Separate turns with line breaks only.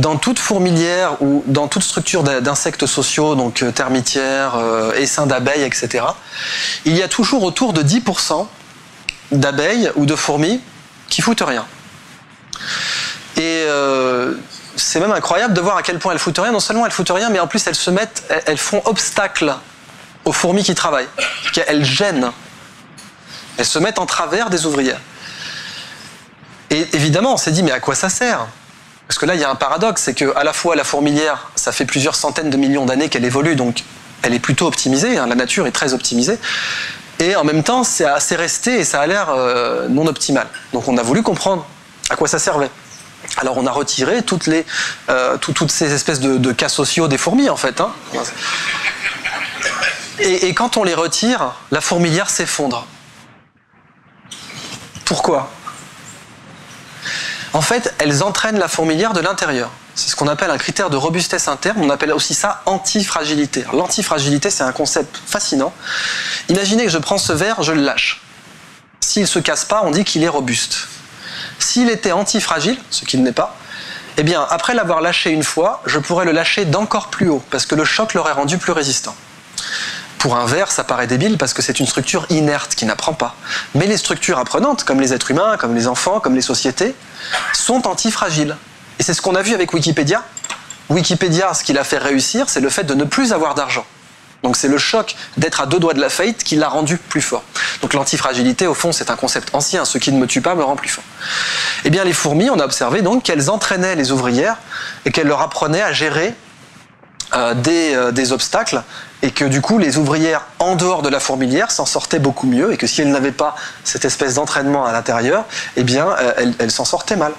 dans toute fourmilière ou dans toute structure d'insectes sociaux, donc termitières, essaims d'abeilles, etc., il y a toujours autour de 10% d'abeilles ou de fourmis qui foutent rien. Et c'est même incroyable de voir à quel point elles foutent rien. Non seulement elles foutent rien, mais en plus elles font obstacle aux fourmis qui travaillent. Elles gênent. Elles se mettent en travers des ouvrières. Et évidemment, on s'est dit, mais à quoi ça sert? Parce que là, il y a un paradoxe, c'est qu'à la fois la fourmilière, ça fait plusieurs centaines de millions d'années qu'elle évolue, donc elle est plutôt optimisée, hein, la nature est très optimisée, et en même temps, c'est assez resté et ça a l'air non optimal. Donc on a voulu comprendre à quoi ça servait. Alors on a retiré toutes ces espèces de cas sociaux des fourmis, en fait. Hein. Et quand on les retire, la fourmilière s'effondre. Pourquoi ? En fait, elles entraînent la fourmilière de l'intérieur. C'est ce qu'on appelle un critère de robustesse interne. On appelle aussi ça antifragilité. L'antifragilité, c'est un concept fascinant. Imaginez que je prends ce verre, je le lâche. S'il ne se casse pas, on dit qu'il est robuste. S'il était antifragile, ce qu'il n'est pas, eh bien, après l'avoir lâché une fois, je pourrais le lâcher d'encore plus haut, parce que le choc l'aurait rendu plus résistant. Pour un verre, ça paraît débile parce que c'est une structure inerte qui n'apprend pas. Mais les structures apprenantes, comme les êtres humains, comme les enfants, comme les sociétés, sont antifragiles. Et c'est ce qu'on a vu avec Wikipédia. Wikipédia, ce qui l'a fait réussir, c'est le fait de ne plus avoir d'argent. Donc c'est le choc d'être à 2 doigts de la faillite qui l'a rendu plus fort. Donc l'antifragilité, au fond, c'est un concept ancien. Ce qui ne me tue pas me rend plus fort. Eh bien, les fourmis, on a observé donc qu'elles entraînaient les ouvrières et qu'elles leur apprenaient à gérer des obstacles, et que du coup les ouvrières en dehors de la fourmilière s'en sortaient beaucoup mieux, et que si elles n'avaient pas cette espèce d'entraînement à l'intérieur, eh bien elles s'en sortaient mal.